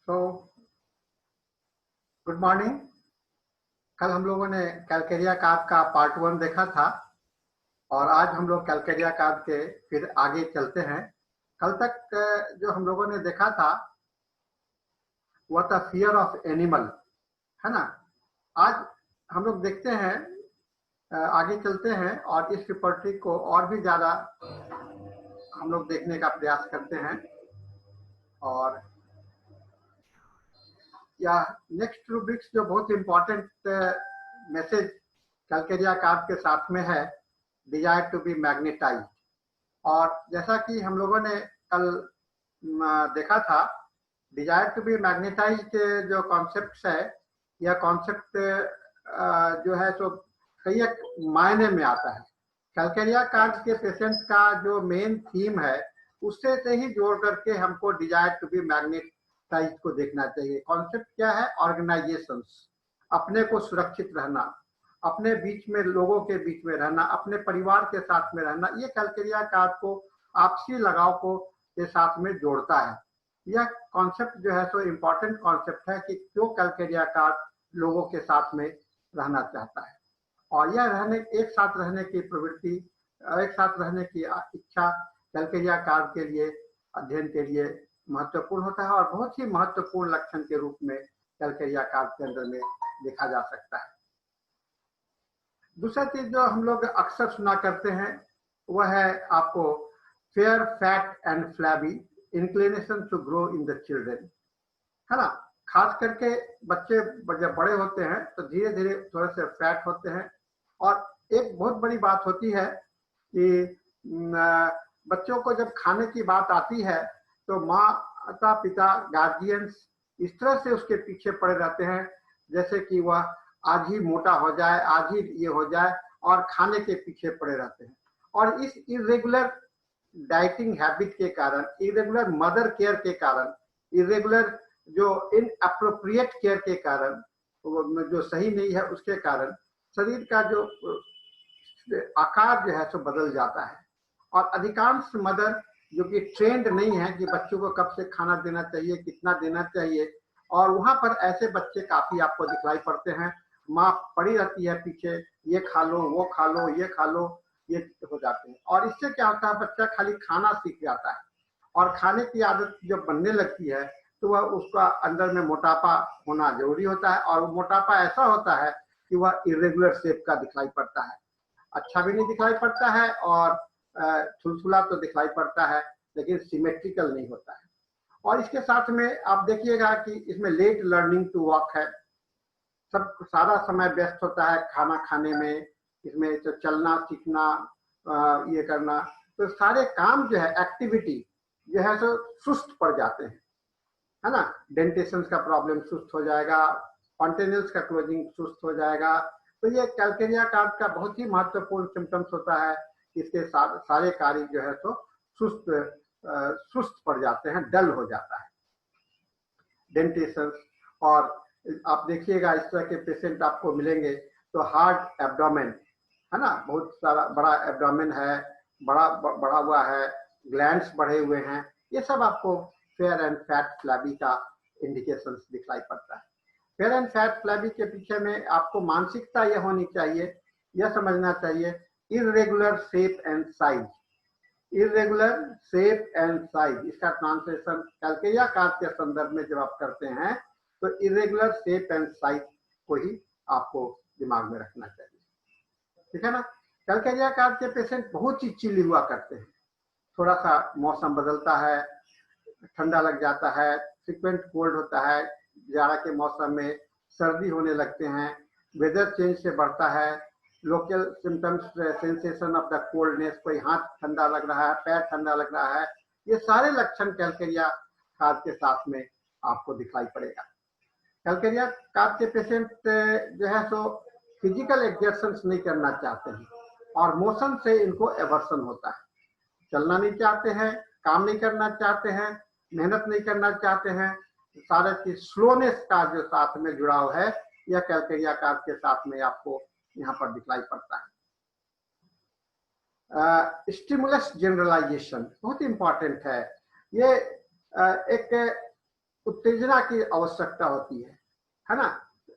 So good morning. कल हम लोगों ने कैलकेरिया कार्प का पार्ट 1 देखा था और आज हम लोग कैलकेरिया कार्प के फिर आगे चलते हैं। कल तक जो हम लोगों ने देखा था वो था फियर ऑफ एनिमल, है ना। आज हम लोग देखते हैं, आगे चलते हैं और इस रिपोर्टरी को और भी ज्यादा हम लोग देखने का प्रयास करते हैं। और या नेक्स्ट रूब्रिक्स जो बहुत इंपॉर्टेंट मैसेज कैलकेरिया कार्प के साथ में है, डिजायर टू बी मैग्नेटाइज्ड। और जैसा कि हम लोगों ने कल देखा था, डिजायर टू बी मैग्नेटाइज्ड जो कॉन्सेप्ट है, यह कॉन्सेप्ट जो है सो कई एक मायने में आता है। कैलकेरिया कार्प के पेशेंट का जो मेन थीम है उससे से ही जोड़ करके हमको डिजायर टू बी मैग्नेटाइज्ड को देखना चाहिए। कॉन्सेप्ट क्या है? ऑर्गेनाइजेशंस, अपने को सुरक्षित रहना, अपने बीच में, लोगों के बीच में रहना, अपने परिवार के साथ में रहना, ये कैलकेरिया कार्प को आपसी लगाव को के साथ में जोड़ता है। यह कॉन्सेप्ट जो है सो इम्पोर्टेंट कॉन्सेप्ट है कि क्यों कैलकेरिया कार्प लोगों के साथ में रहना चाहता है। और यह एक साथ रहने की प्रवृत्ति, एक साथ रहने की इच्छा कैलकेरिया कार्प के लिए, अध्ययन के लिए महत्वपूर्ण होता है और बहुत ही महत्वपूर्ण लक्षण के रूप में कैलकेरिया कार्प के अंदर में देखा जा सकता है। दूसरा चीज जो हम लोग अक्सर सुना करते हैं वह है आपको fair, fat and flabby inclination to grow in the children, है ना। खास करके बच्चे जब बड़े होते हैं तो धीरे धीरे थोड़े से फैट होते हैं। और एक बहुत बड़ी बात होती है कि बच्चों को जब खाने की बात आती है तो माता पिता, गार्जियंस इस तरह से उसके पीछे पड़े रहते हैं जैसे कि वह आज ही मोटा हो जाए, आज ही ये हो जाए, और खाने के पीछे पड़े रहते हैं। और इस इरेगुलर डाइटिंग हैबिट के कारण, इरेगुलर मदर केयर के कारण, इरेगुलर जो इनअप्रोप्रिएट केयर के कारण, जो सही नहीं है उसके कारण शरीर का जो आकार जो है सो बदल जाता है। और अधिकांश मदर जो कि ट्रेंड नहीं है कि बच्चों को कब से खाना देना चाहिए, कितना देना चाहिए, और वहां पर ऐसे बच्चे काफी आपको दिखलाई पड़ते हैं। माँ पड़ी रहती है पीछे, ये खा लो, वो खा लो, ये खा लो, ये हो जाते हैं। और इससे क्या होता है, बच्चा खाली खाना सीख जाता है और खाने की आदत जब बनने लगती है तो वह उसका अंदर में मोटापा होना जरूरी होता है। और मोटापा ऐसा होता है कि वह इरेगुलर शेप का दिखलाई पड़ता है, अच्छा भी नहीं दिखलाई पड़ता है और थुलथुला तो दिखलाई पड़ता है लेकिन सिमेट्रिकल नहीं होता है। और इसके साथ में आप देखिएगा कि इसमें लेट लर्निंग टू वॉक है, सब सारा समय व्यस्त होता है खाना खाने में, इसमें तो चलना सीखना, ये करना, तो सारे काम जो है, एक्टिविटी जो है सो सुस्त पड़ जाते हैं, है ना। डेंटेशन का प्रॉब्लम सुस्त हो जाएगा, स्पॉन्टेनियस का क्लोजिंग सुस्त हो जाएगा। तो ये कैलकेरिया कार्प का बहुत ही महत्वपूर्ण सिम्टम्स होता है। इसके सारे कार्य जो है तो सुस्त पड़ जाते हैं, डल हो जाता है डेंटेशन। और आप देखिएगा इस तरह के पेशेंट आपको मिलेंगे तो हार्ड एब्डोमेन, है ना, बहुत सारा बड़ा एब्डोमेन है, बढ़ा हुआ है, ग्लैंड्स बढ़े हुए हैं, ये सब आपको फेयर एंड फैट फ्लैबी का इंडिकेशन दिखलाई पड़ता है। फेयर एंड फैट फ्लैबी के पीछे में आपको मानसिकता यह होनी चाहिए, यह समझना चाहिए, irregular shape and size. Irregular shape and size, इसका ट्रांसलेशन कैलकेरिया कार्प के संदर्भ में जब आप करते हैं तो इरेगुलर शेप एंड साइज को ही आपको दिमाग में रखना चाहिए, ठीक है ना। कैलकेरिया कार्प के पेशेंट बहुत चिड़चिड़े हुआ करते हैं, थोड़ा सा मौसम बदलता है, ठंडा लग जाता है, फ्रीक्वेंट कोल्ड होता है, जाड़ा के मौसम में सर्दी होने लगते हैं, वेदर चेंज से बढ़ता है, local symptoms, sensation of the coldness, कोई हाथ ठंडा लग रहा है, पैर ठंडा लग रहा है, ये सारे लक्षण कैलकेरिया कार्प के साथ में आपको दिखाई पड़ेगा। कैलकेरिया कार्प के पेशेंट जो है सो फिजिकल एक्सर्शंस नहीं करना चाहते हैं और मोशन से इनको एवर्सन होता है, चलना नहीं चाहते हैं, काम नहीं करना चाहते हैं, मेहनत नहीं करना चाहते हैं, सारे चीज स्लोनेस का जो साथ में जुड़ाव है यह कैलकेरिया कार्प के साथ में आपको यहाँ पर दिखलाई पड़ता है। स्टिमुलस जनरलाइजेशन बहुत इंपॉर्टेंट है। ये एक उत्तेजना की आवश्यकता होती है ना।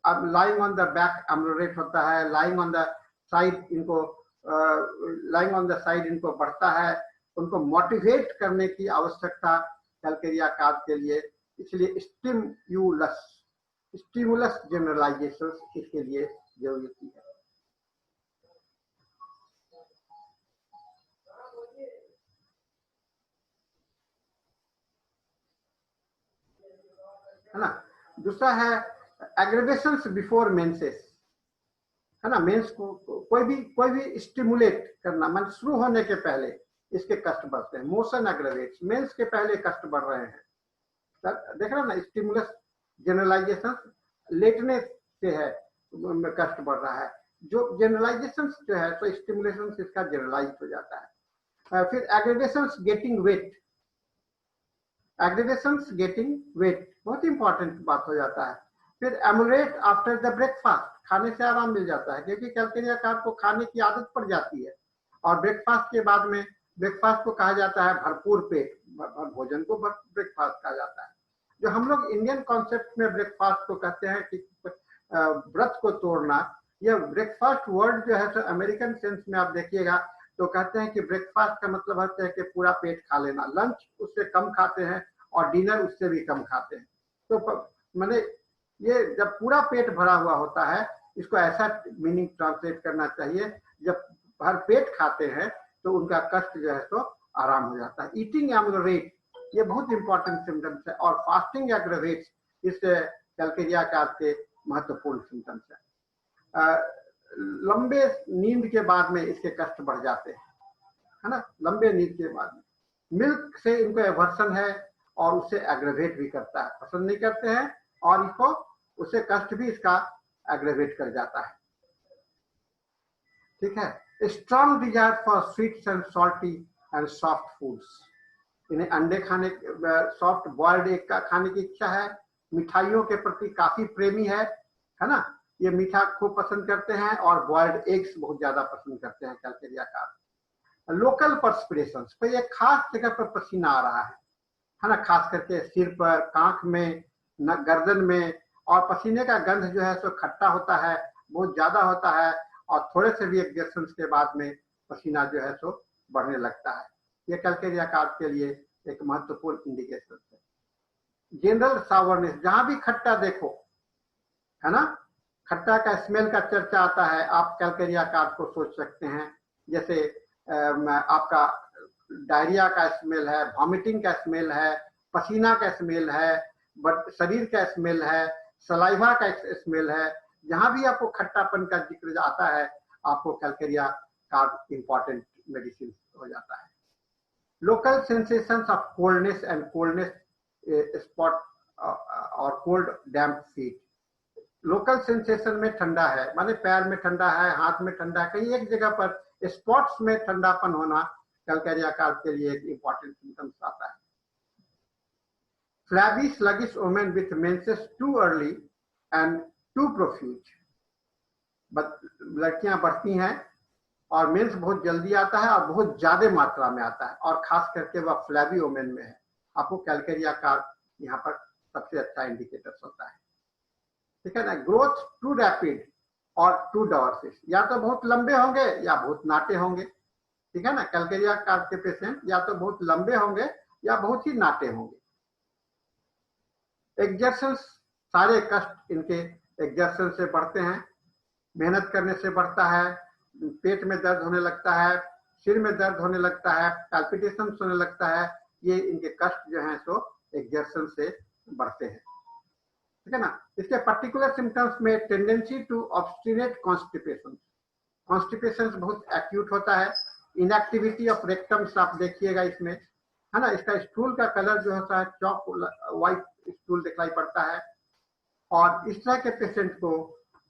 अब लाइंग ऑन द बैक एमलोरेट होता है, लाइंग ऑन द साइड इनको लाइंग ऑन द साइड इनको बढ़ता है, उनको मोटिवेट करने की आवश्यकता कैलकेरिया कार्प के लिए, इसलिए स्टिमुलस जनरलाइजेशन इसके लिए जरूरी है। है ना। दूसरा है एग्रेवेशंस बिफोर मेंसेस, है ना। मेंस को कोई भी स्टिमुलेट करना, मन शुरू होने के पहले इसके कष्ट बढ़ते हैं। मोशन एग्रेवेट्स, मेंस के पहले कष्ट बढ़ रहे हैं, देख रहे ना। स्टिमुलस जनरलाइजेशन लेटने से है कष्ट बढ़ रहा है, जो जनरलाइजेशन जो है तो स्टिमुलेशन इसका जनरलाइज हो जाता है। फिर एग्रेवेशंस गेटिंग वेट, एग्रेवेशंस गेटिंग वेट बहुत इंपॉर्टेंट बात हो जाता है। फिर एमुलेट आफ्टर द ब्रेकफास्ट, खाने से आराम मिल जाता है, क्योंकि कैलकेरिया कार्प को खाने की आदत पड़ जाती है, और ब्रेकफास्ट के बाद में, ब्रेकफास्ट को कहा जाता है भरपूर पेट, भोजन को ब्रेकफास्ट कहा जाता है। जो हम लोग इंडियन कॉन्सेप्ट में ब्रेकफास्ट को कहते हैं कि व्रत को तोड़ना, यह ब्रेकफास्ट वर्ड जो है तो अमेरिकन सेंस में आप देखिएगा तो कहते हैं कि ब्रेकफास्ट का मतलब होता है कि पूरा पेट खा लेना, लंच उससे कम खाते हैं और डिनर उससे भी कम खाते हैं। तो मैंने ये जब पूरा पेट भरा हुआ होता है, इसको ऐसा मीनिंग ट्रांसलेट करना चाहिए, जब भर पेट खाते हैं तो उनका कष्ट जो है तो आराम हो जाता है। ईटिंग एमुलरेट, ये बहुत इंपॉर्टेंट सिम्टम्स है, और फास्टिंग एग्रेवेट्स इस कैलकेरिया कार्प के महत्वपूर्ण सिम्टम्स है। लंबे नींद के बाद में इसके कष्ट बढ़ जाते हैं, है ना, लंबे नींद के बाद में। मिल्क से इनको एवर्सन है और उससे एग्रेवेट भी करता है, पसंद नहीं करते हैं, और इसको उससे कष्ट भी इसका एग्रेवेट कर जाता है। ठीक है। Strong desire for sweets and salty and soft foods, इन्हें अंडे खाने, सॉफ्ट बॉइल्ड एग का खाने की इच्छा है, मिठाइयों के प्रति काफी प्रेमी है ना, ये मीठा खूब पसंद करते हैं, और बॉइल्ड एग्स बहुत ज्यादा पसंद करते हैं कैलकेरिया कार्प। लोकल पर्सपिरेशन, कोई एक खास जगह पर पसीना आ रहा है ना, खास करके सिर पर, कांख में, गर्दन में, और पसीने का गंध जो है सो खट्टा होता है, बहुत ज्यादा होता है, और थोड़े से भी एक्सर्शन के बाद में पसीना जो है सो बढ़ने लगता है। ये कैलकेरिया कार्प के लिए एक महत्वपूर्ण इंडिकेशन है। जनरल सावरनेस, जहां भी खट्टा देखो, है ना, खट्टा का स्मेल का चर्चा आता है, आप कैलकेरिया कार्प को सोच सकते हैं। जैसे आपका डायरिया का स्मेल है, वॉमिटिंग का स्मेल है, पसीना का स्मेल है, शरीर का स्मेल है, सलाइवा का स्मेल है, जहां भी आपको खट्टापन का जिक्र आता है, आपको कैलकेरिया कार्प इंपॉर्टेंट मेडिसिन हो जाता है। Local sensations of coldness and coldness spot और कोल्ड डैम्प फीट, लोकल सेंसेशन में ठंडा है, माने पैर में ठंडा है, हाथ में ठंडा है, कहीं एक जगह पर स्पॉट्स में ठंडापन होना कैलकेरिया कार्प के लिए एक इंपॉर्टेंट सिम्टम्स आता है। Flabby sluggish women with menses too early and too profuse, लड़कियां बढ़ती हैं और मेंस बहुत जल्दी आता है और बहुत ज्यादा मात्रा में आता है, और खास करके वह फ्लैबी वुमेन में है, आपको कैलकेरिया कार्प यहाँ पर सबसे अच्छा इंडिकेटर होता है। ठीक है ना। ग्रोथ टू रैपिड और टू डॉर्सिस, या तो बहुत लंबे होंगे या बहुत नाटे होंगे। ठीक है ना, कैलकेरिया कार्प के पेशेंट या तो बहुत लंबे होंगे या बहुत ही नाटे होंगे। एक्सर्शन, सारे कष्ट इनके एक्सर्शन से बढ़ते हैं, मेहनत करने से बढ़ता है, पेट में दर्द होने लगता है, सिर में दर्द होने लगता है, पैल्पिटेशन होने लगता है, ये इनके कष्ट जो हैं सो एक्सर्शन से बढ़ते हैं। ठीक है ना। इसके पर्टिकुलर सिम्टम्स में tendency to obstinate constipation, constipation बहुत एक्यूट होता है। इनएक्टिविटी ऑफ रेक्टम्स आप देखिएगा इसमें, है ना, इसका स्टूल का कलर जो होता है चॉक व्हाइट स्टूल दिखाई पड़ता है, और इस तरह के पेशेंट को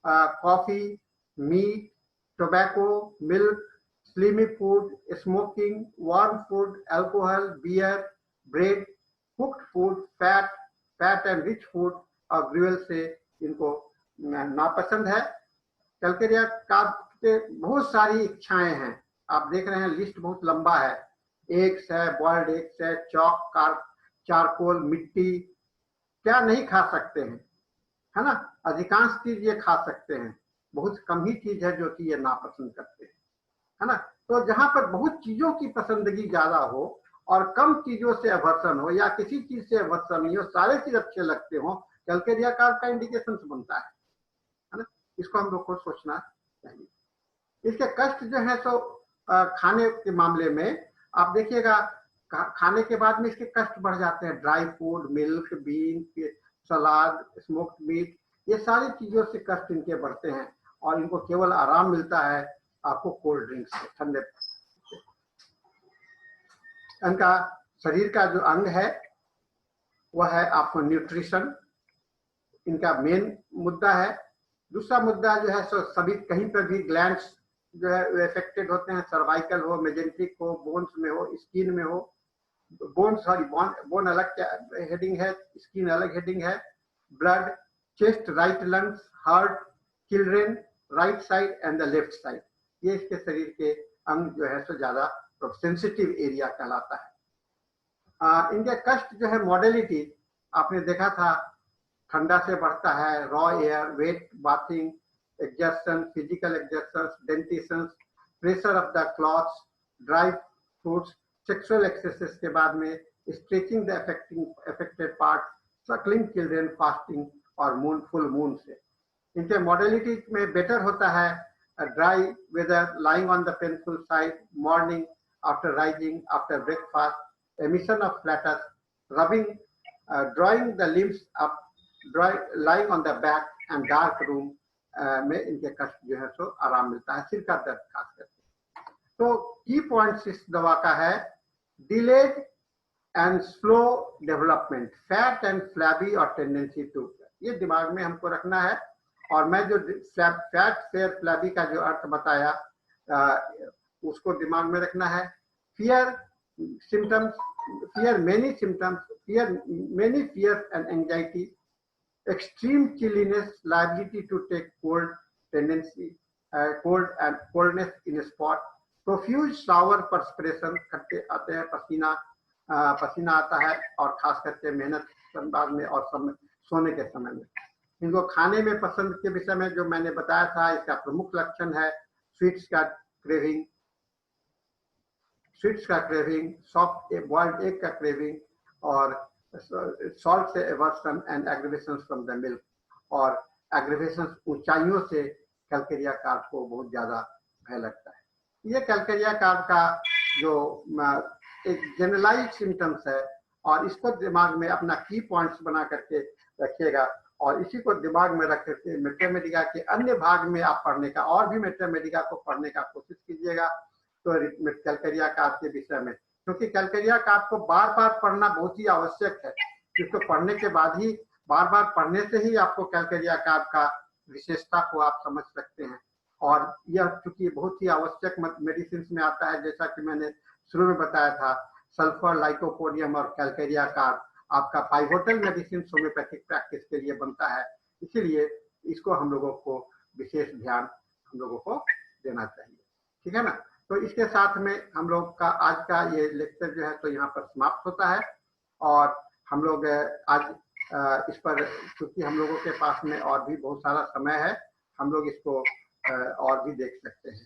coffee, meat, tobacco, milk, slimy food, smoking, warm food, alcohol, beer, bread, cooked food, fat and rich food और ग्रिल से इनको नापसंद है। कैलकेरिया कार्प के बहुत सारी इच्छाएं हैं, आप देख रहे हैं लिस्ट बहुत लंबा है, एग्स है, बॉइल्ड एग्स है, चॉक, कार्प, चारकोल, मिट्टी, क्या नहीं खा सकते हैं, है ना। अधिकांश चीज ये खा सकते हैं, बहुत कम ही चीज है जो कि ये नापसंद करते हैं, है ना। तो जहां पर बहुत चीजों की पसंदगी ज्यादा हो और कम चीजों से अवर्सन हो या किसी चीज से अवर्सन नहीं हो, सारे चीज अच्छे लगते हो, कैलकेरिया कार्प का इंडिकेशन बनता है ना। इसको हम लोग को सोचना चाहिए। इसके कष्ट जो है सो खाने के मामले में आप देखिएगा, खाने के बाद में इसके कष्ट बढ़ जाते हैं। Dry food, milk, bean, salad, smoked meat, ये सारी चीजों से कष्ट इनके बढ़ते हैं और इनको केवल आराम मिलता है आपको कोल्ड ड्रिंक से, ठंडे। इनका शरीर का जो अंग है वह है आपको न्यूट्रिशन, इनका मेन मुद्दा है। दूसरा मुद्दा जो है सो सभी कहीं पर भी ग्लैंड्स जो है इफेक्टेड होते हैं, सर्वाइकल हो, मेजेंटिक हो, बोन्स में हो, स्किन में हो। बोन अलग हेडिंग है, स्किन अलग हेडिंग है। Blood, chest, right lungs, heart, children, right side and the left side, ये इसके शरीर के अंग जो है सो ज्यादा सेंसिटिव एरिया कहलाता है। इनके कष्ट जो है मॉडलिटी आपने देखा था, ठंडा से बढ़ता है, raw air, wet bathing, exertion, physical exertions, dentitions, pressure of the cloths, dry fruits, sexual excesses के बाद में stretching the affected parts, suckling children, fasting और full moon से। इनके modality में better होता है dry weather, lying on the painful side, morning, after rising, after breakfast, emission of flatus, rubbing, drawing the limbs up, lying on the back and dark room में इनके कष्ट जो है सो आराम मिलता है, सिर का दर्द खास करके। तो की पॉइंट्स इस दवा का है, delayed and slow development, fat and flabby और टेंडेंसी टू, ये दिमाग में हमको रखना है। और मैं जो फैट फेयर फ्लैबी का जो अर्थ बताया उसको दिमाग में रखना है। Fear symptoms, fear many symptoms, fear many fear and anxiety, extreme chilliness, liability to take cold, tendency, coldness in a spot, profuse shower perspiration, खट्टे आते हैं, पसीना आता है और खास करके मेहनत के बाद में और सोने के समय में। इनको खाने में पसंद के विषय में जो मैंने बताया था, इसका प्रमुख लक्षण है स्वीट्स का क्रेविंग, सॉफ्ट बॉइल्ड एग का क्रेविंग और सॉल्ट से aversion and aggravation from the milk, और एग्रीवेशन ऊंचाइयों से कैलकेरिया कार्प को बहुत ज्यादा भय लगता है। ये कैलकेरिया कार्प का जो एक जनरलाइज सिम्टम्स है और इसको दिमाग में अपना की पॉइंट्स बना करके रखिएगा और इसी को दिमाग में रख करके मैथमेटिका के अन्य भाग में आप पढ़ने का और भी मैथमेटिका को पढ़ने का कोशिश कीजिएगा तो कैलकेरिया कार्प के विषय में, क्योंकि कैलकेरिया कार्प को बार बार पढ़ना बहुत ही आवश्यक है। इसको पढ़ने के बाद ही, बार बार पढ़ने से ही आपको कैलकेरिया कार्प का विशेषता को आप समझ सकते हैं। और यह चूंकि बहुत ही आवश्यक मेडिसिन में आता है, जैसा कि मैंने शुरू में बताया था, सल्फर, लाइकोपोडियम और कैलकेरिया कार्प आपका पाइवोटल मेडिसिन होम्योपैथिक प्रैक्टिस के लिए बनता है, इसीलिए इसको हम लोगों को विशेष ध्यान हम लोगों को देना चाहिए। ठीक है ना। तो इसके साथ में हम लोग का आज का ये लेक्चर जो है तो यहाँ पर समाप्त होता है और हम लोग आज इस पर, क्योंकि हम लोगों के पास में और भी बहुत सारा समय है, हम लोग इसको और भी देख सकते हैं।